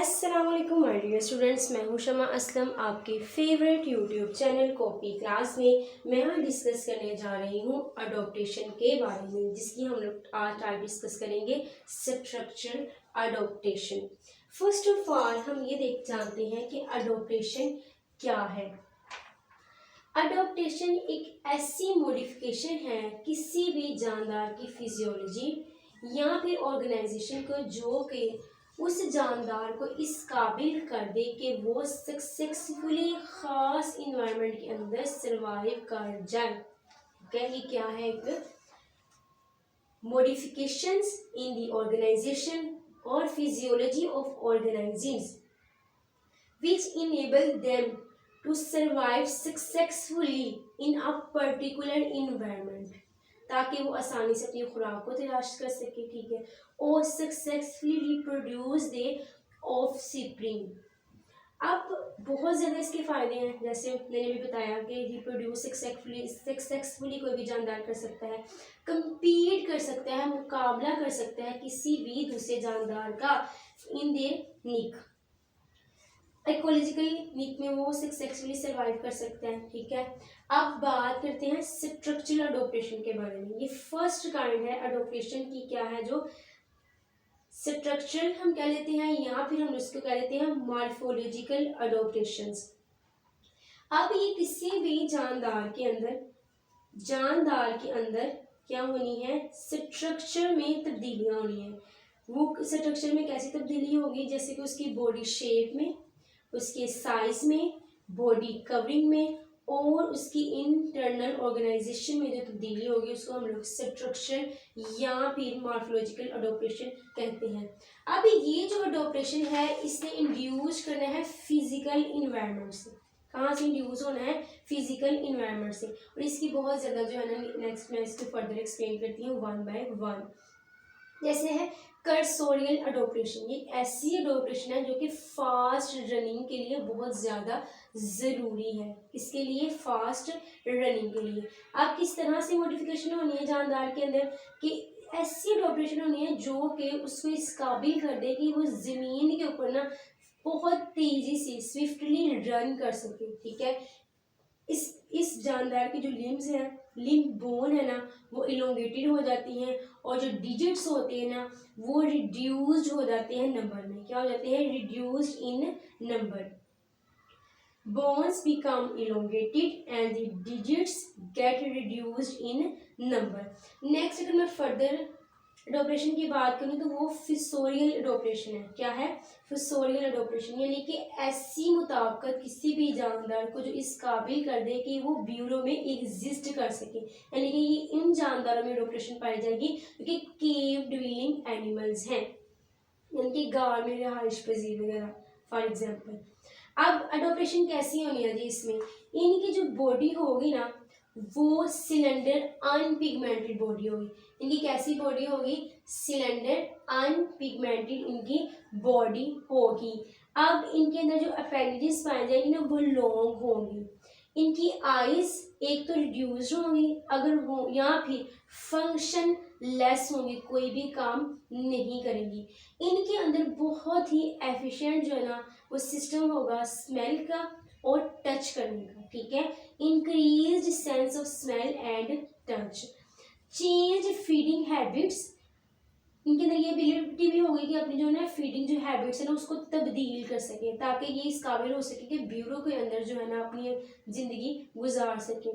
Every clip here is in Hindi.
अस्सलाम वालेकुम माय डियर स्टूडेंट्स, मैं हूं शमा असलम। आपके favourite YouTube channel copy class में मैं आज डिस्कस करने जा रही हूं अडॉप्टेशन के बारे में, जिसकी हम लोग आज डिस्कस करेंगे structural adaptation. First of all हम ये जानते हैं कि अडॉप्टेशन क्या है। अडॉप्टेशन एक ऐसी मॉडिफिकेशन है किसी भी जानदार की फिजियोलॉजी या फिर ऑर्गेनाइजेशन को जो कि उस जानदार को इस काबिल कर दे कि वो सक्सेसफुली ख़ास इन्वायरमेंट के अंदर सरवाइव कर जाए। ये क्या है? एक मॉडिफिकेशंस इन द ऑर्गेनाइजेशन और physiology of organisations which enable them to survive successfully in a particular environment, ताकि वो आसानी से अपनी खुराक को तलाश कर सके, ठीक है, और successfully reproduce they of spring. अब बहुत ज़्यादा इसके फ़ायदे हैं, जैसे मैंने भी बताया कि रिप्रोड्यूस सक्सेसफुली कोई भी जानदार कर सकता है, compete कर सकता है, मुकाबला कर सकता है किसी भी दूसरे जानदार का इन दे निक इकोलॉजिकल नीक में वो सक्सेसफुली सर्वाइव कर सकते हैं, ठीक है। अब बात करते हैं स्ट्रक्चरल अडॉप्टेशन के बारे में। ये फर्स्ट काइंड है अडॉप्टेशन की, क्या है जो स्ट्रक्चरल हम कह लेते हैं, या फिर हम उसको कह लेते हैं मॉर्फोलॉजिकल अडॉप्टेशंस। अब ये किसी भी जानदार के अंदर क्या होनी है? स्ट्रक्चर में तब्दीलियां होनी है। वो स्ट्रक्चर में कैसी तब्दीली होगी? जैसे कि उसकी बॉडी शेप में, उसके साइज में, बॉडी कवरिंग में और उसकी इंटरनल ऑर्गेनाइजेशन में जो तब्दीली होगी उसको हम लोग स्ट्रक्चर या फिर मॉर्फोलॉजिकल अडॉप्टेशन कहते हैं। अब ये जो अडॉप्टेशन है इसने इंड्यूस करना है फिजिकल इन्वायरमेंट से। कहाँ से इंड्यूस होना है? फिजिकल इन्वायरमेंट से। और इसकी बहुत ज़्यादा जो है ना, नेक्स्ट मैं इसको फर्दर एक्सप्लेन करती हूँ वन बाय वन। जैसे है कर्सोरियल अडॉप्टेशन। ये ऐसी अडॉप्टेशन है जो कि फास्ट रनिंग के लिए बहुत ज़्यादा ज़रूरी है। इसके लिए फास्ट रनिंग के लिए अब किस तरह से मॉडिफिकेशन होनी है जानदार के अंदर कि ऐसी अडॉप्टेशन होनी है जो कि उसको इस काबिल कर दे कि वो ज़मीन के ऊपर ना बहुत तेज़ी से स्विफ्टली रन कर सके, ठीक है। इस जानदार की जो लिम्स हैं, लिम्ब बोन है ना, वो इलोंगेटेड हो जाती हैं और जो डिजिट्स होते हैं ना वो रिड्यूस्ड हो जाते हैं नंबर में। क्या हो जाते हैं? Reduced in number. Bones become elongated and the digits gate reduced in number. Next अगर मैं फर्दर अडॉप्टेशन की बात करूँ तो वो फिसोरियल अडॉप्टेशन है। क्या है? फिसोरियल अडॉप्टेशन, यानी कि ऐसी मुताबिकत किसी भी जानदार को जो इस काबिल कर दे कि वो ब्यूरो में एग्जिस्ट कर सके, यानी कि ये इन जानदारों में अडॉप्टेशन पाई जाएगी क्योंकि केव ड्वेलिंग एनिमल्स हैं, यानी कि गाँव में रहाइश पजीर वगैरह फॉर एग्जाम्पल। अब अडॉप्टेशन कैसी होनी है जी? इसमें इनकी जो बॉडी होगी ना वो सिलेंडर अनपिगमेंटेड बॉडी होगी। इनकी कैसी बॉडी होगी? सिलेंडर अनपिगमेंटेड इनकी बॉडी होगी। अब इनके अंदर जो अपेंडेजेस पाई जाएगी ना वो लॉन्ग होंगी। इनकी आईज एक तो रिड्यूस होंगी अगर हो, या फिर फंक्शन लेस होंगी, कोई भी काम नहीं करेंगी। इनके अंदर बहुत ही एफिशिएंट जो है ना वो सिस्टम होगा स्मेल का और टच करने का, ठीक है। Increased sense of smell and touch. Change feeding habits, इनके अंदर ये एबिलिटी भी होगी कि अपनी जो है ना फीडिंग जो हैबिट्स है ना उसको तब्दील कर सके, ताकि ये इस काबिल हो सके कि ब्यूरो के अंदर जो है ना अपनी ज़िंदगी गुजार सके।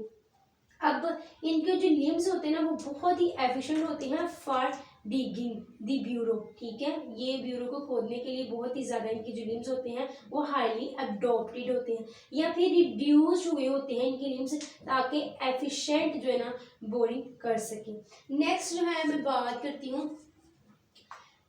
अब इनके जो लिम्स होते हैं ना वो बहुत ही एफिशिएंट होते हैं फॉर डिगिंग दी ब्यूरो, ठीक है। ये ब्यूरो को खोदने के लिए बहुत ही ज़्यादा इनके जो लिम्स होते हैं वो हाईली अडॉप्टेड होते हैं या फिर रिड्यूस्ड हुए होते हैं इनके लिम्स, ताकि एफिशिएंट जो है ना बोरिंग कर सके। नेक्स्ट जो है मैं बात करती हूँ,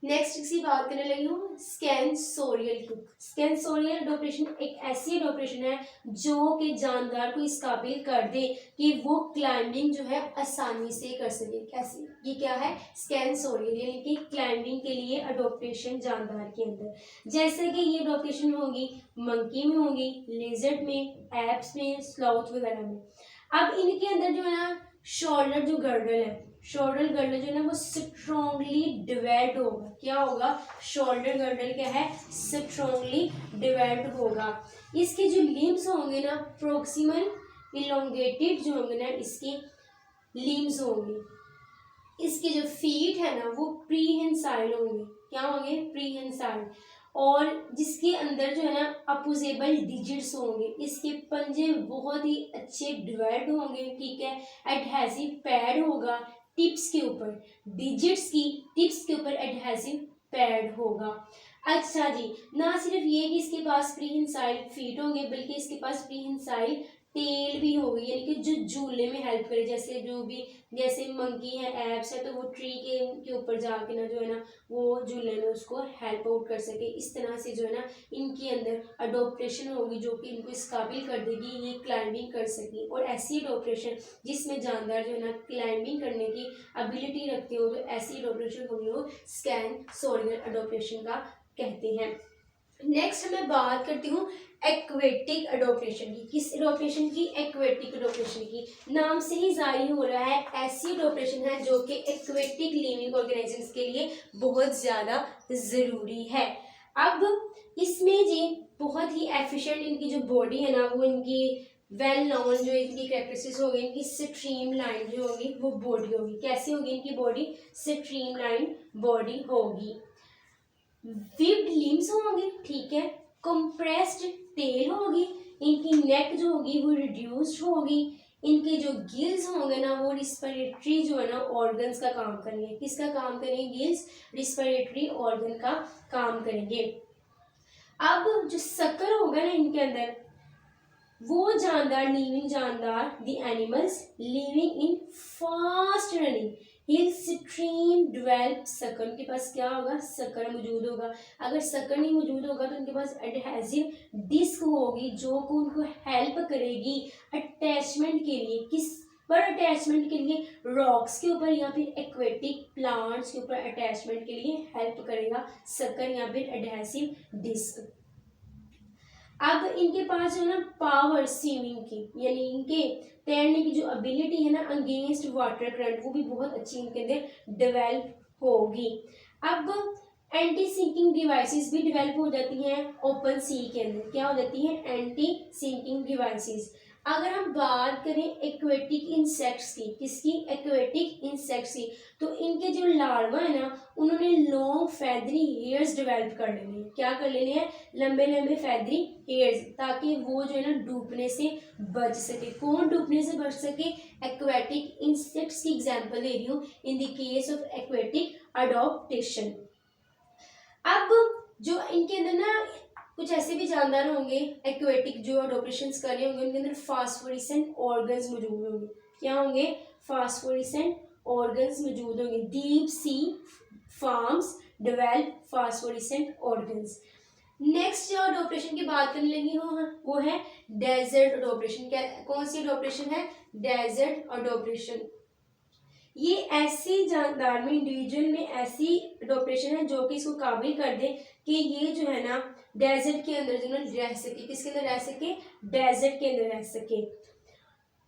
नेक्स्ट किसी बात करने लगी हूँ स्केंसोरियल की। स्केंसोरियल अडॉप्टेशन एक ऐसी अडॉप्टेशन है जो कि जानदार को इस काबिल कर दे कि वो क्लाइंबिंग जो है आसानी से कर सके। कैसे? ये क्या है? स्केंसोरियल, यानी कि क्लाइंबिंग के लिए अडॉप्टेशन जानदार के अंदर। जैसे कि ये अडॉप्टेशन होगी मंकी में, होगी लिजर्ड में, एप्स में, स्लॉथ वगैरह में। अब इनके अंदर जो है ना शोल्डर जो गर्डल है शोल्डर गर्डल जो है ना वो स्ट्रॉन्गली डिवेल्ड होगा। क्या होगा? शोल्डर गर्डल क्या है? स्ट्रॉन्गली डिवेल्ड होगा। इसके जो लिम्स होंगे ना प्रोक्सिमल इलोंगेटेड जो होंगे ना इसके लिम्स होंगे। इसके जो फीट है ना वो प्रीहेंसाइल होंगे। क्या होंगे? प्रीहेंसाइल। और जिसके अंदर जो है ना अपोजेबल डिजिट्स होंगे। इसके पंजे बहुत ही अच्छे डिवेल्ड होंगे। ठीक है। एडहेसिव पैड होगा टिप्स के ऊपर, डिजिट्स की टिप्स के ऊपर एडहेसिव पैड होगा। अच्छा जी, ना सिर्फ ये कि इसके पास प्रीहेंसाइल फीट होंगे बल्कि इसके पास प्रीहेंसाइल टेल भी होगी, यानी कि जो झूलने में हेल्प करे। जैसे मंकी है, एप्स है, तो वो ट्री के ऊपर जाके ना जो है ना वो झूलने में उसको हेल्प आउट कर सके। इस तरह से जो है ना इनके अंदर अडोप्टेशन होगी जो कि इनको इस काबिल कर देगी ये क्लाइंबिंग कर सके। और ऐसी अडोप्टेशन जिसमें जानदार जो है ना क्लाइंबिंग करने की एबिलिटी रखते हो, तो ऐसी अडोप्टेशन होगी वो स्कैनसोरियल अडोप्टेशन का कहते हैं। नेक्स्ट मैं बात करती हूँ एक्वेटिक अडोप्टेशन की। किस अडोप्टेशन की? एक्वेटिक अडोप्टेशन की। नाम से ही जाहिर हो रहा है ऐसी अडोप्टेशन है जो कि एक्वेटिक लिविंग ऑर्गेनिजम्स के लिए बहुत ज़्यादा ज़रूरी है। अब इसमें जी बहुत ही एफिशिएंट इनकी जो बॉडी है ना वो इनकी वेल नोन जो इनकी कैरेक्टरिस्टिक्स होगी, इनकी स्ट्रीम लाइन जो होगी वो बॉडी होगी। कैसी होगी इनकी बॉडी? स्ट्रीम लाइन बॉडी होगी। विब्ड लिम्स होंगे। ठीक है। कंप्रेस्ड टेल होगी। इनकी नेक जो होगी वो रिड्यूस्ड होगी। इनके जो गिल्स होंगे ना वो रिस्पिरेटरी जो है ना ऑर्गन्स का काम करेंगे। किसका काम करेंगे? गिल्स रिस्पिरेटरी ऑर्गन का काम करेंगे। अब जो शक्कर होगा ना इनके अंदर वो जानदार लिविंग जानदार the animals living in fast running hill stream develop शक्कर। उनके पास क्या होगा? शक्कर मौजूद होगा। अगर शक्कर नहीं मौजूद होगा तो उनके पास एडहेसिव डिस्क होगी जो को उनको हेल्प करेगी अटैचमेंट के लिए। किस पर अटैचमेंट के लिए? रॉक्स के ऊपर या फिर एक्वेटिक प्लांट्स के ऊपर अटैचमेंट के लिए हेल्प करेगा शक्कर या फिर एडहेसिव डिस्क। अब इनके पास जो है ना पावर स्विमिंग की, यानी इनके तैरने की जो एबिलिटी है ना अगेंस्ट वाटर करंट वो भी बहुत अच्छी इनके अंदर डेवलप होगी। अब एंटी सिंकिंग डिवाइसेस भी डेवलप हो जाती हैं ओपन सी के अंदर। क्या हो जाती है? Anti sinking devices. अगर हम बात करें एक्वेटिक इंसेक्ट्स की, किसकी? एक्वेटिक इंसेक्ट्स की, तो इनके जो लार्वा है ना उन्होंने लॉन्ग फैदरी हेयर्स डेवलप कर लेने हैं। क्या कर लेने हैं? लंबे लंबे फैदरी हेयर्स, ताकि वो जो है ना डूबने से बच सके। कौन डूबने से बच सके? एक्वेटिक इंसेक्ट्स की एग्जांपल दे रही हूँ in the case of aquatic adaptation. अब जो इनके अंदर ना कुछ ऐसे भी जानदार होंगे एक्वेटिक जो अडॉप्टेशन कर रहे होंगे उनके अंदर फास्फोरेसेंट ऑर्गन्स मौजूद होंगे। क्या होंगे? फास्फोरेसेंट ऑर्गन्स मौजूद होंगे। Deep sea forms develop phosphorescent organs. Next जो अडॉप्टेशन की बात करने लगी हूँ वो है डेजर्ट अडॉप्टेशन। क्या कौन सी अडॉप्टेशन है? Desert adaptation. ये ऐसी जानदार में इंडिविजुअल में ऐसी अडॉप्टेशन है जो कि इसको काबिल कर दे कि ये जो है ना डेजर्ट के अंदर जो ना रह सके। किसके अंदर रह सके? डेजर्ट के अंदर रह सके।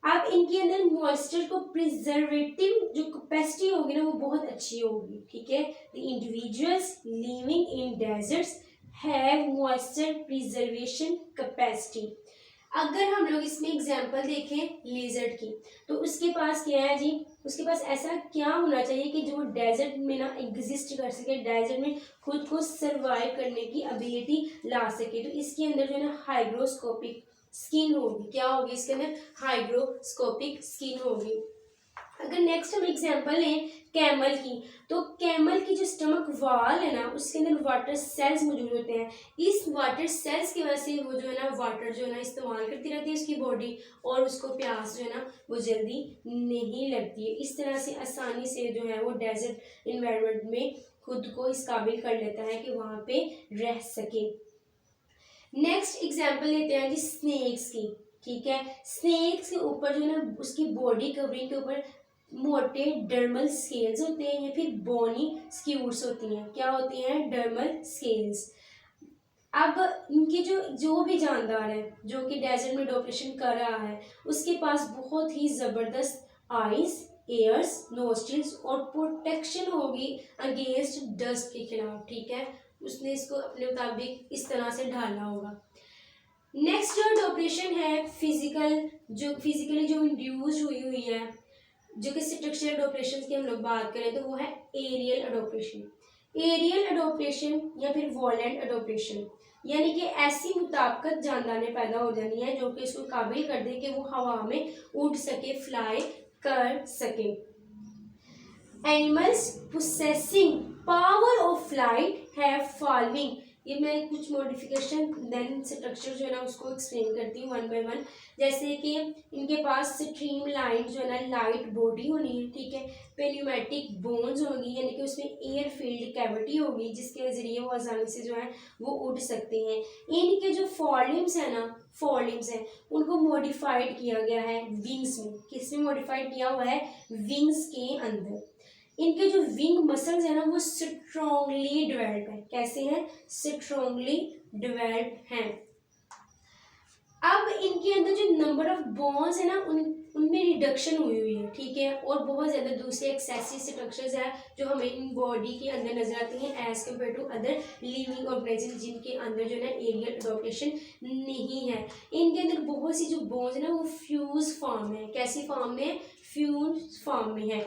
अब इनके अंदर मॉइस्चर को प्रिजर्वेटिव जो कैपेसिटी होगी ना वो बहुत अच्छी होगी। ठीक है। The individuals living in desserts have moisture preservation capacity. अगर हम लोग इसमें एग्जांपल देखें लिजर्ड की, तो उसके पास क्या है जी? उसके पास ऐसा क्या होना चाहिए कि जो डेजर्ट में ना एग्जिस्ट कर सके, डेजर्ट में खुद को सरवाइव करने की एबिलिटी ला सके। तो इसके अंदर जो है ना हाइग्रोस्कोपिक स्किन होगी। क्या होगी इसके अंदर? हाइग्रोस्कोपिक स्किन होगी। अगर नेक्स्ट हम एग्जांपल लें कैमल की, तो कैमल की जो स्टमक वाल है ना उसके अंदर वाटर सेल्स मौजूद होते हैं। इस वाटर सेल्स की वजह से वो जो है ना वाटर जो है ना इस्तेमाल करती रहती है उसकी बॉडी, और उसको प्यास जो है ना वो जल्दी नहीं लगती है। इस तरह से आसानी से जो है वो डेजर्ट इन्वायरमेंट में खुद को इस काबिल कर लेता है कि वहाँ पे रह सके। नेक्स्ट एग्जाम्पल लेते हैं जी स्नेक्स की। ठीक है। स्नेक्स के ऊपर जो है ना उसकी बॉडी कवरिंग के ऊपर मोटे डर्मल स्केल्स होते हैं या फिर बोनी स्क्यूट्स होती हैं। क्या होती हैं? Dermal scales. अब इनके जो भी जानदार है जो कि डेजर्ट में अडॉप्टेशन कर रहा है उसके पास बहुत ही ज़बरदस्त आइज, एयर्स नोस्ट्रिल्स और प्रोटेक्शन होगी अगेंस्ट डस्ट के खिलाफ, ठीक है। उसने इसको अपने मुताबिक इस तरह से ढाला होगा। नेक्स्ट जो अडोप्टेशन है फिजिकली जो इंड्यूस हुई है, जो कि स्ट्रक्चरल अडोप्टेशन की हम लोग बात करें तो वो है एरियल अडोप्टेशन। एरियल अडोप्टेशन या फिर वॉलेंट अडोप्टेशन, यानी कि ऐसी मुताबिकत जानदारें पैदा हो जानी है जो कि इसको काबिल कर दे कि वो हवा में उड़ सके, फ्लाई कर सके। Animals possessing power of flight have following, ये मैं कुछ मॉडिफिकेशन देन स्ट्रक्चर जो है ना उसको एक्सप्लेन करती हूँ वन बाय वन। जैसे कि इनके पास स्ट्रीम लाइन जो है ना लाइट बॉडी होनी है, ठीक है। पेन्यूमेटिक बोन्स होगी, यानी कि उसमें एयर फील्ड कैविटी होगी जिसके जरिए वो आसानी से जो है वो उड़ सकते हैं। इनके जो फॉरलिम्स हैं उनको मॉडिफाइड किया गया है विंग्स में। किस में मॉडिफाइड किया हुआ है? विंग्स के अंदर। इनके जो विंग मसल्स है ना वो स्ट्रॉन्गली डेवलप्ड है। कैसे हैं? स्ट्रॉन्गली डेवलप्ड हैं। अब इनके अंदर जो नंबर ऑफ बोन्स है ना उनमें रिडक्शन हुई है, ठीक है। और बहुत ज़्यादा दूसरे एक्सेसिव स्ट्रक्चर्स है जो हमें इन बॉडी के अंदर नजर आती हैं as compared to other living organism जिनके अंदर जो है ना एरियल अडॉप्टेशन नहीं है। इनके अंदर बहुत सी जो बोन्स है ना वो फ्यूज फॉर्म है। कैसी फॉर्म में? फ्यूज फॉर्म में है।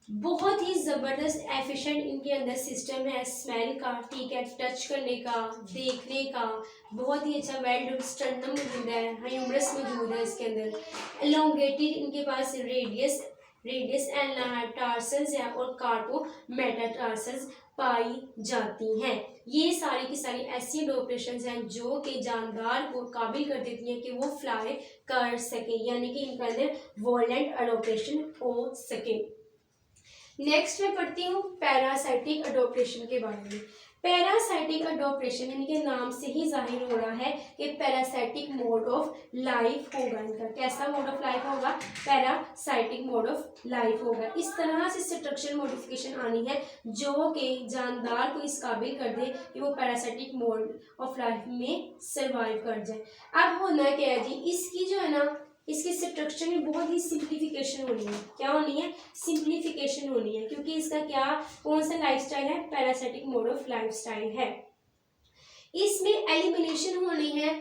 बहुत ही ज़बरदस्त एफिशिएंट इनके अंदर सिस्टम है स्मेल का, ठीक है, टच करने का, देखने का। बहुत ही अच्छा वेल डेवलप्ड स्टर्नम मौजूद है, ह्यूमरस मौजूद है इसके अंदर। एलोंगेटेड इनके पास रेडियस एंड टार्सल्स है और कार्पो मेटाटार्सल्स पाई जाती हैं। ये सारी की सारी ऐसी अडॉप्टेशंस हैं जो कि जानदार को काबिल कर देती हैं कि वो फ्लाई कर सके, यानी कि इनके अंदर वॉलेंट अडॉप्टेशन हो सके। नेक्स्ट मैं पढ़ती हूँ पैरासाइटिक अडॉप्टेशन के बारे में। पैरासाइटिक अडॉप्टेशन यानी कि नाम से ही जाहिर हो रहा है कि पैरासाइटिक मोड ऑफ लाइफ होगा इनका। कैसा मोड ऑफ लाइफ होगा? पैरासाइटिक मोड ऑफ लाइफ होगा। इस तरह से स्ट्रक्चरल मॉडिफिकेशन आनी है जो कि जानदार को इस काबिल कर दे कि वो पैरासाइटिक मोड ऑफ लाइफ में सर्वाइव कर जाए। अब होना क्या है जी, इसकी जो है ना इसके स्ट्रक्चर में बहुत ही सिंप्लीफिकेशन होनी है। क्या होनी है? सिंप्लीफिकेशन होनी है, क्योंकि इसका कौन सा लाइफस्टाइल है? पैरासाइटिक मोड ऑफ लाइफस्टाइल है। इसमें एलिमिनेशन होनी है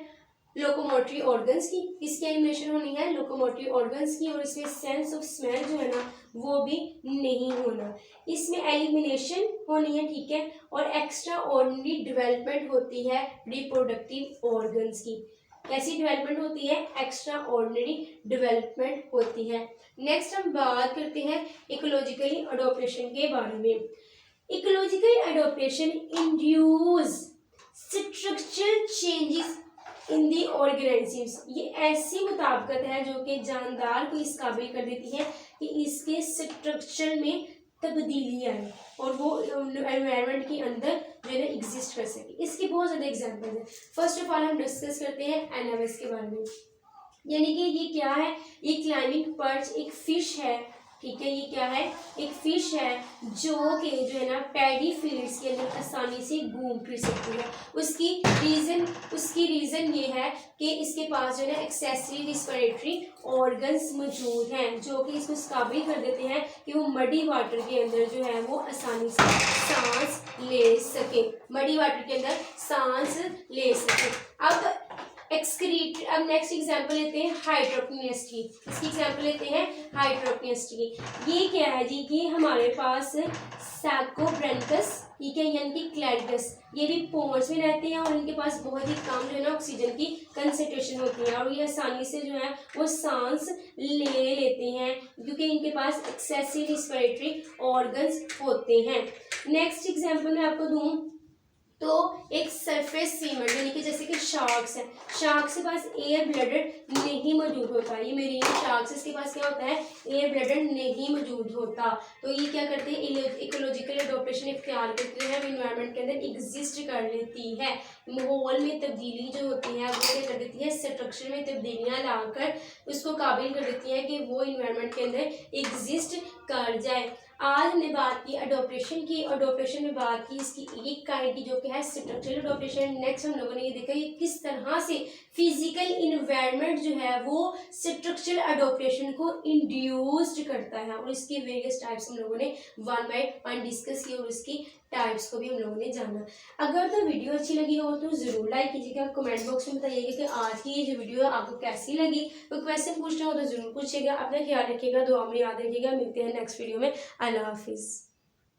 लोकोमोटरी ऑर्गन्स की। किसकी एलिमिनेशन होनी है? लोकोमोटरी ऑर्गन्स की। और इसमें सेंस ऑफ स्मेल जो है ना वो भी नहीं होना। इसमें एलिमिनेशन होनी है, ठीक है। और एक्स्ट्रा ऑर्डिनरी डेवलपमेंट होती है रिप्रोडक्टिव ऑर्गन्स की। कैसी डेवलपमेंट होती है? एक्स्ट्रा ऑर्डिनरी डेवलपमेंट होती है। नेक्स्ट हम बात करते हैं इकोलॉजिकली अडॉप्टेशन के बारे में। Ecological adaptation induce structural changes in the organisms. ये ऐसी मुताबिकत है जो कि जानदार को इस काबिल कर देती है कि इसके स्ट्रक्चर में तब्दीली आए और वो एनवायरनमेंट के अंदर जो है एग्जिस्ट कर सके। इसके बहुत ज़्यादा एग्जांपल हैं। फर्स्ट ऑफ ऑल हम डिस्कस करते हैं एनाविस के बारे में। यानी कि ये क्या है? ये क्लाइंबिंग पर्च एक फिश है, ठीक है। ये क्या है? एक फिश है जो है ना पैडी फील्ड्स के अंदर आसानी से घूम फिर सकती है। उसकी रीज़न ये है कि इसके पास जो है ना एक्सेसरी रिस्पिरेटरी ऑर्गन्स मौजूद हैं जो कि इसको काबिल कर देते हैं कि वो मडी वाटर के अंदर जो है वो आसानी से सांस ले सके। मडी वाटर के अंदर सांस ले सके। अब नेक्स्ट एग्जांपल लेते हैं हाइड्रोपनियस की। इसकी एग्जांपल लेते हैं हाइड्रोपनियस की। ये क्या है जी? ये हमारे पास सैकोब्रैंकस, ठीक है, यानी कि क्लैरिडस। ये भी पोर्स में रहते हैं और इनके पास बहुत ही कम जो है ना ऑक्सीजन की कंसंट्रेशन होती है और ये आसानी से जो है वो सांस ले लेते हैं क्योंकि इनके पास एक्सेसिव रिस्पिरेटरी ऑर्गन्स होते हैं। नेक्स्ट एग्जांपल मैं आपको दूं तो एक सरफेस स्विमर यानी कि जैसे कि शार्क्स है। शार्क्स के पास एयर ब्लडर नहीं मौजूद होता। ये मेरीन शार्क्स, इसके पास क्या होता है? एयर ब्लडर नहीं मौजूद होता। तो ये क्या करते हैं? इकोलॉजिकल अडॉप्टेशन इख्तियार करते हैं, इन्वायरमेंट के अंदर एग्जिस्ट कर लेती है। माहौल में तब्दीली जो होती है वो क्या कर देती है? स्ट्रक्चर में तब्दीलियाँ लाकर उसको काबिल कर देती है कि वो इन्वायरमेंट के अंदर एग्जिस्ट कर जाए। आज हमने बात की अडोप्टेशन की। अडोप्टेशन में बात की इसकी एक काइंड की जो कि है स्ट्रक्चरल अडोप्टेशन। नेक्स्ट हम लोगों ने ये देखा कि किस तरह से फिजिकल इन्वायरमेंट जो है वो स्ट्रक्चरल अडोप्टेशन को इंड्यूस्ड करता है, और इसके वेरियस टाइप्स हम लोगों ने वन बाय वन डिस्कस किए और इसकी टाइप्स को भी हम लोगों ने जाना। अगर तो वीडियो अच्छी लगी हो तो ज़रूर लाइक कीजिएगा, कमेंट बॉक्स में बताइएगा कि आज की ये जो वीडियो है आपको कैसी लगी। कोई क्वेश्चन पूछना हो तो ज़रूर पूछिएगा। अपना ख्याल रखिएगा, दुआ में याद रखिएगा। मिलते हैं नेक्स्ट वीडियो में। अल्लाह हाफिज़।